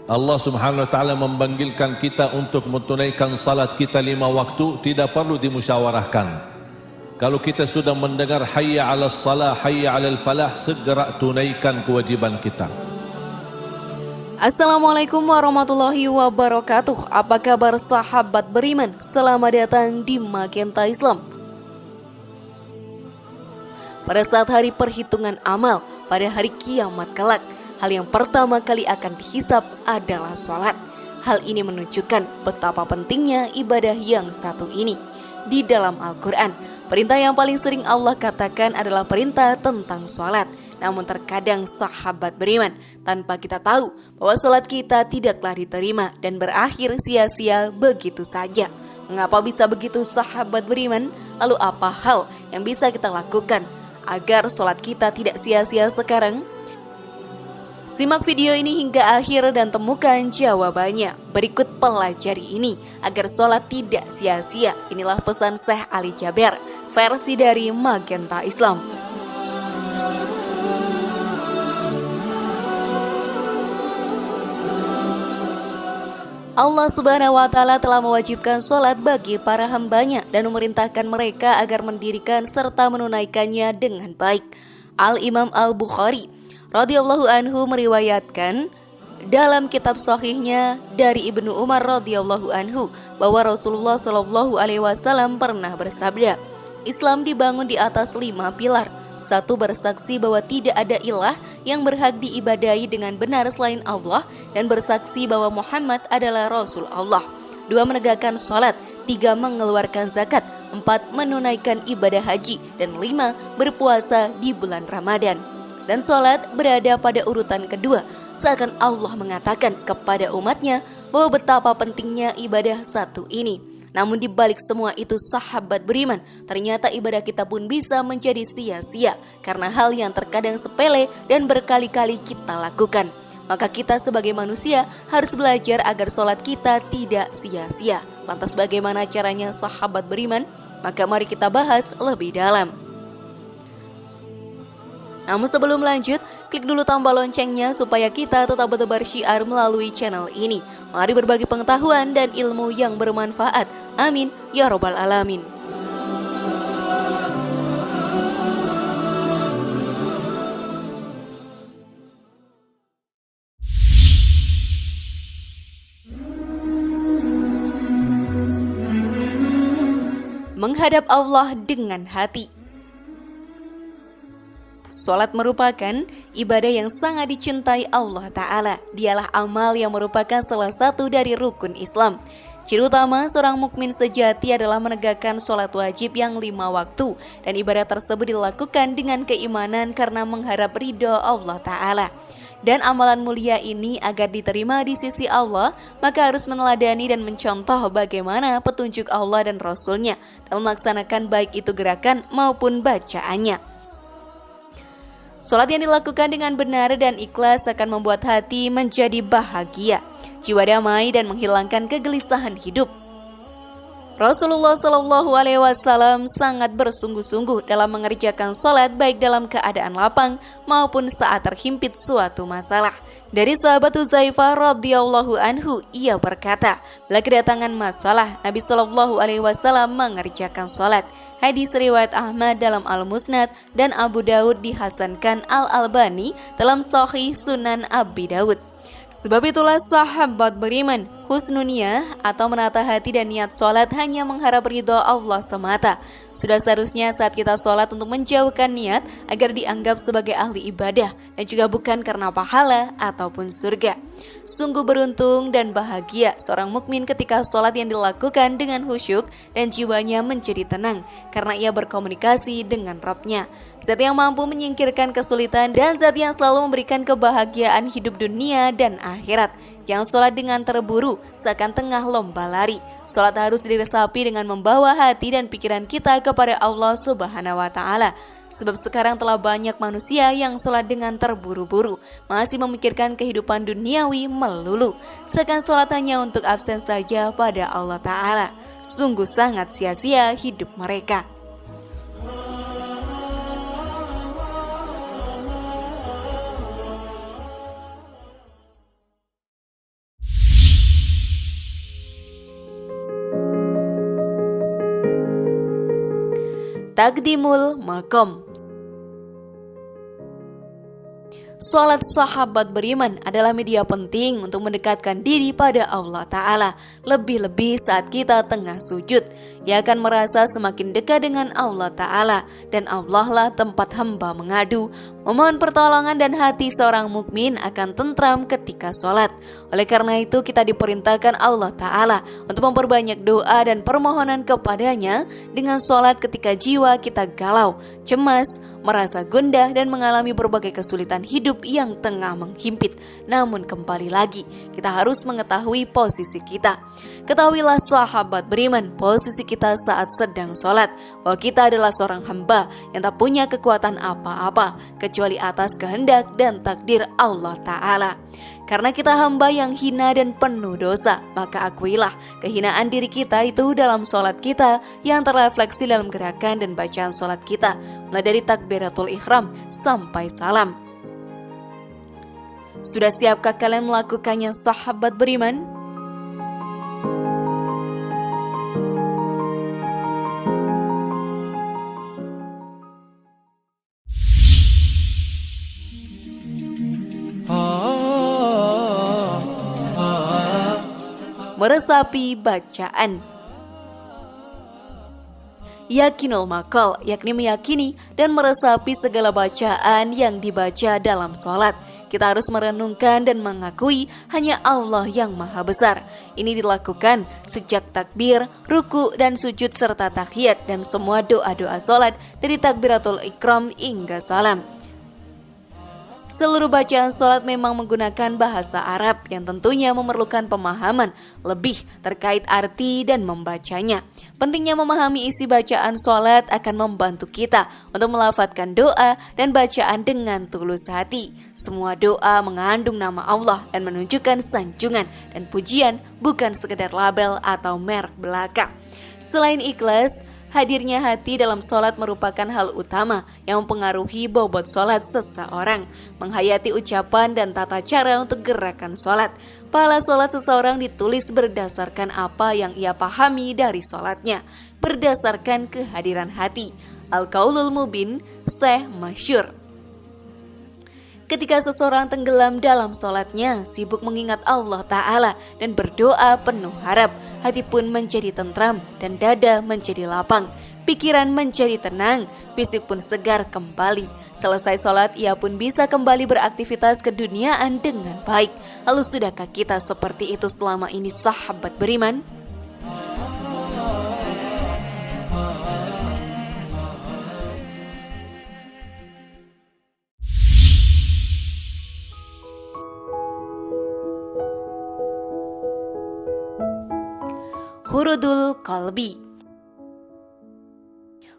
Allah Subhanahu wa taala memanggilkan kita untuk menunaikan salat kita 5 waktu, tidak perlu dimusyawarahkan. Kalau kita sudah mendengar hayya 'alas salah, hayya 'alal falah, segera tunaikan kewajiban kita. Assalamualaikum warahmatullahi wabarakatuh. Apa kabar sahabat beriman? Selamat datang di Magenta Islam. Pada saat hari perhitungan amal, pada hari kiamat kelak, hal yang pertama kali akan dihisab adalah sholat. Hal ini menunjukkan betapa pentingnya ibadah yang satu ini. Di dalam Al-Quran, perintah yang paling sering Allah katakan adalah perintah tentang sholat. Namun terkadang sahabat beriman, tanpa kita tahu bahwa sholat kita tidaklah diterima dan berakhir sia-sia begitu saja. Mengapa bisa begitu sahabat beriman? Lalu apa hal yang bisa kita lakukan agar sholat kita tidak sia-sia sekarang? Simak video ini hingga akhir dan temukan jawabannya. Berikut pelajari ini agar sholat tidak sia-sia. Inilah pesan Syekh Ali Jaber, versi dari Magenta Islam. Allah Subhanahu wa taala telah mewajibkan sholat bagi para hambanya dan memerintahkan mereka agar mendirikan serta menunaikannya dengan baik. Al-Imam Al-Bukhari radhiyallahu anhu meriwayatkan dalam kitab sahihnya dari Ibnu Umar radhiyallahu anhu bahwa Rasulullah shallallahu alaihi wasallam pernah bersabda, Islam dibangun di atas 5 pilar. 1. Bersaksi bahwa tidak ada ilah yang berhak diibadahi dengan benar selain Allah dan bersaksi bahwa Muhammad adalah Rasul Allah. 2. Menegakkan sholat. 3. Mengeluarkan zakat. 4. Menunaikan ibadah haji. Dan 5. Berpuasa di bulan Ramadan. Dan sholat berada pada urutan kedua, seakan Allah mengatakan kepada umatnya bahwa betapa pentingnya ibadah satu ini. Namun di balik semua itu sahabat beriman, ternyata ibadah kita pun bisa menjadi sia-sia karena hal yang terkadang sepele dan berkali-kali kita lakukan. Maka kita sebagai manusia harus belajar agar sholat kita tidak sia-sia. Lantas bagaimana caranya sahabat beriman? Maka mari kita bahas lebih dalam. Namun sebelum lanjut, klik dulu tombol loncengnya supaya kita tetap bertebar syiar melalui channel ini. Mari berbagi pengetahuan dan ilmu yang bermanfaat. Amin ya robbal alamin. Menghadap Allah dengan hati. Sholat merupakan ibadah yang sangat dicintai Allah Ta'ala. Dialah amal yang merupakan salah satu dari rukun Islam. Ciri utama seorang mukmin sejati adalah menegakkan sholat wajib yang 5 waktu. Dan ibadah tersebut dilakukan dengan keimanan karena mengharap ridho Allah Ta'ala. Dan amalan mulia ini agar diterima di sisi Allah, maka harus meneladani dan mencontoh bagaimana petunjuk Allah dan Rasulnya dalam melaksanakan baik itu gerakan maupun bacaannya. Sholat yang dilakukan dengan benar dan ikhlas akan membuat hati menjadi bahagia, jiwa damai dan menghilangkan kegelisahan hidup. Rasulullah Shallallahu Alaihi Wasallam sangat bersungguh-sungguh dalam mengerjakan sholat baik dalam keadaan lapang maupun saat terhimpit suatu masalah. Dari sahabat Huzaifah radhiyallahu anhu, ia berkata, bila kedatangan masalah, Nabi Shallallahu Alaihi Wasallam mengerjakan sholat. Hadis riwayat Ahmad dalam Al-Musnad dan Abu Daud dihasankan Al-Albani dalam Sahih Sunan Abi Daud. Sebab itulah sahabat beriman, husnuniyah atau menata hati dan niat sholat hanya mengharap ridho Allah semata. Sudah seharusnya saat kita sholat untuk menjauhkan niat agar dianggap sebagai ahli ibadah dan juga bukan karena pahala ataupun surga. Sungguh beruntung dan bahagia seorang mukmin ketika sholat yang dilakukan dengan khusyuk dan jiwanya menjadi tenang karena ia berkomunikasi dengan Rabb-Nya. Zat yang mampu menyingkirkan kesulitan dan zat yang selalu memberikan kebahagiaan hidup dunia dan akhirat. Jangan sholat dengan terburu, seakan tengah lomba lari. Sholat harus diresapi dengan membawa hati dan pikiran kita kepada Allah Subhanahu wa Ta'ala. Sebab sekarang telah banyak manusia yang sholat dengan terburu-buru, masih memikirkan kehidupan duniawi melulu, seakan sholat hanya untuk absen saja pada Allah Ta'ala. Sungguh sangat sia-sia hidup mereka. Taqdimul Maqam. Salat sahabat beriman adalah media penting untuk mendekatkan diri pada Allah Ta'ala. Lebih-lebih saat kita tengah sujud, ia akan merasa semakin dekat dengan Allah Ta'ala. Dan Allah lah tempat hamba mengadu, memohon pertolongan, dan hati seorang mukmin akan tentram ketika sholat. Oleh karena itu kita diperintahkan Allah Ta'ala untuk memperbanyak doa dan permohonan kepadanya dengan sholat ketika jiwa kita galau, cemas, merasa gundah, dan mengalami berbagai kesulitan hidup yang tengah menghimpit. Namun kembali lagi, kita harus mengetahui posisi kita. Ketahuilah sahabat beriman, posisi kita saat sedang sholat, bahwa kita adalah seorang hamba yang tak punya kekuatan apa-apa kecuali atas kehendak dan takdir Allah Ta'ala. Karena kita hamba yang hina dan penuh dosa, maka akuilah kehinaan diri kita itu dalam sholat kita yang terrefleksi dalam gerakan dan bacaan sholat kita, mulai dari takbiratul ihram sampai salam. Sudah siapkah kalian melakukannya, sahabat beriman? Meresapi bacaan. Yakinul maqal, yakni meyakini dan meresapi segala bacaan yang dibaca dalam sholat. Kita harus merenungkan dan mengakui hanya Allah yang maha besar. Ini dilakukan sejak takbir, ruku, dan sujud serta tahiyat dan semua doa-doa sholat dari takbiratul ikram hingga salam. Seluruh bacaan sholat memang menggunakan bahasa Arab yang tentunya memerlukan pemahaman lebih terkait arti dan membacanya. Pentingnya memahami isi bacaan sholat akan membantu kita untuk melafadzkan doa dan bacaan dengan tulus hati. Semua doa mengandung nama Allah dan menunjukkan sanjungan dan pujian, bukan sekedar label atau merek belaka. Selain ikhlas, hadirnya hati dalam sholat merupakan hal utama yang mempengaruhi bobot sholat seseorang. Menghayati ucapan dan tata cara untuk gerakan sholat. Pahala sholat seseorang ditulis berdasarkan apa yang ia pahami dari sholatnya, berdasarkan kehadiran hati. Al-Qaulul Mubin, Syekh Masyur. Ketika seseorang tenggelam dalam sholatnya, sibuk mengingat Allah Ta'ala dan berdoa penuh harap, hati pun menjadi tentram dan dada menjadi lapang. Pikiran menjadi tenang, fisik pun segar kembali. Selesai sholat, ia pun bisa kembali beraktivitas keduniaan dengan baik. Lalu sudahkah kita seperti itu selama ini, sahabat beriman? Hurudul qalbi.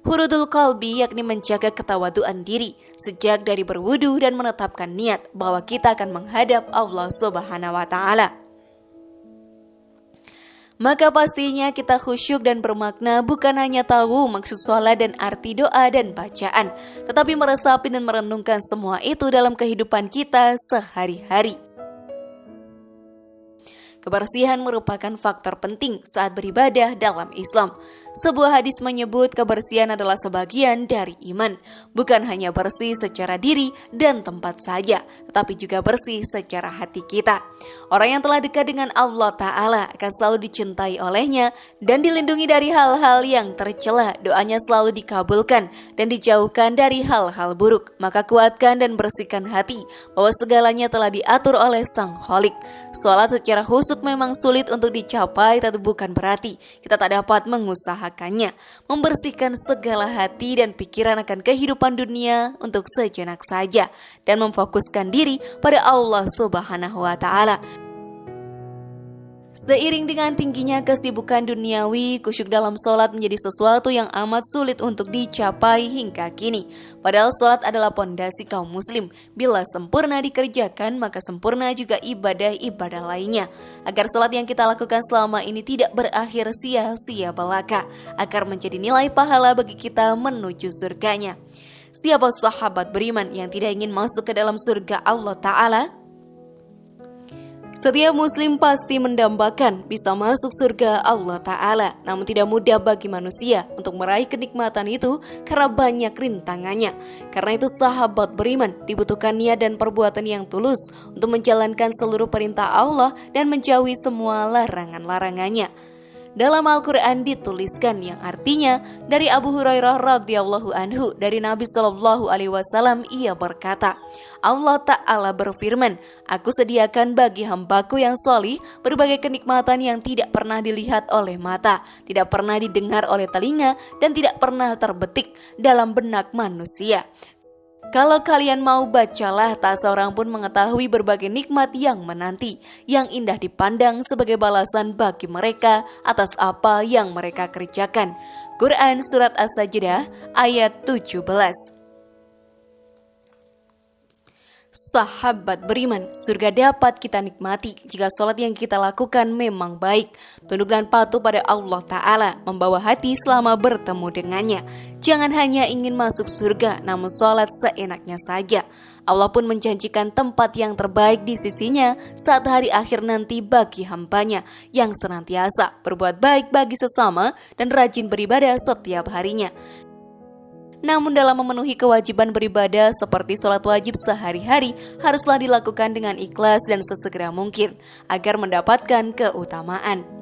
Hurudul qalbi yakni menjaga ketawaduan diri sejak dari berwudu dan menetapkan niat bahwa kita akan menghadap Allah Subhanahu wa Ta'ala. Maka pastinya kita khusyuk dan bermakna bukan hanya tahu maksud sholat dan arti doa dan bacaan, tetapi meresapi dan merenungkan semua itu dalam kehidupan kita sehari-hari. Kebersihan merupakan faktor penting saat beribadah dalam Islam. Sebuah hadis menyebut kebersihan adalah sebagian dari iman. Bukan hanya bersih secara diri dan tempat saja, tetapi juga bersih secara hati kita. Orang yang telah dekat dengan Allah Ta'ala akan selalu dicintai olehnya dan dilindungi dari hal-hal yang tercela. Doanya selalu dikabulkan dan dijauhkan dari hal-hal buruk. Maka kuatkan dan bersihkan hati bahwa segalanya telah diatur oleh Sang Khalik. Sholat secara khusyuk memang sulit untuk dicapai, tapi bukan berarti kita tak dapat mengusahakannya. Membersihkan segala hati dan pikiran akan kehidupan dunia untuk sejenak saja dan memfokuskan diri pada Allah Subhanahu wa Ta'ala. Seiring dengan tingginya kesibukan duniawi, khusyuk dalam sholat menjadi sesuatu yang amat sulit untuk dicapai hingga kini. Padahal sholat adalah pondasi kaum muslim. Bila sempurna dikerjakan, maka sempurna juga ibadah-ibadah lainnya. Agar sholat yang kita lakukan selama ini tidak berakhir sia-sia belaka, agar menjadi nilai pahala bagi kita menuju surganya. Siapa sahabat beriman yang tidak ingin masuk ke dalam surga Allah Ta'ala? Setiap muslim pasti mendambakan bisa masuk surga Allah Ta'ala. Namun tidak mudah bagi manusia untuk meraih kenikmatan itu karena banyak rintangannya. Karena itu sahabat beriman dibutuhkan niat dan perbuatan yang tulus untuk menjalankan seluruh perintah Allah dan menjauhi semua larangan-larangannya. Dalam Al-Quran dituliskan yang artinya dari Abu Hurairah radhiyallahu anhu dari Nabi Shallallahu Alaihi Wasallam ia berkata, Allah Ta'ala berfirman, aku sediakan bagi hambaku yang solih berbagai kenikmatan yang tidak pernah dilihat oleh mata, tidak pernah didengar oleh telinga, dan tidak pernah terbetik dalam benak manusia. Kalau kalian mau bacalah, tak seorang pun mengetahui berbagai nikmat yang menanti, yang indah dipandang sebagai balasan bagi mereka atas apa yang mereka kerjakan. Quran Surat As-Sajdah ayat 17. Sahabat beriman, surga dapat kita nikmati jika sholat yang kita lakukan memang baik, tunduk dan patuh pada Allah Ta'ala, membawa hati selama bertemu dengannya. Jangan hanya ingin masuk surga, namun sholat seenaknya saja. Allah pun menjanjikan tempat yang terbaik di sisinya saat hari akhir nanti bagi hambanya yang senantiasa berbuat baik bagi sesama dan rajin beribadah setiap harinya. Namun dalam memenuhi kewajiban beribadah seperti sholat wajib sehari-hari haruslah dilakukan dengan ikhlas dan sesegera mungkin agar mendapatkan keutamaan.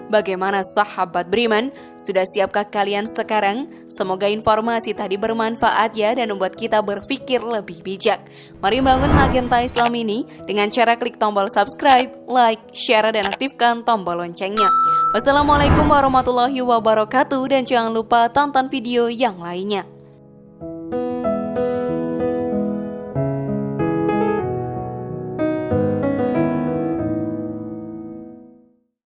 Bagaimana sahabat beriman? Sudah siapkah kalian sekarang? Semoga informasi tadi bermanfaat ya dan membuat kita berpikir lebih bijak. Mari bangun Magenta Islam ini dengan cara klik tombol subscribe, like, share, dan aktifkan tombol loncengnya. Wassalamualaikum warahmatullahi wabarakatuh dan jangan lupa tonton video yang lainnya.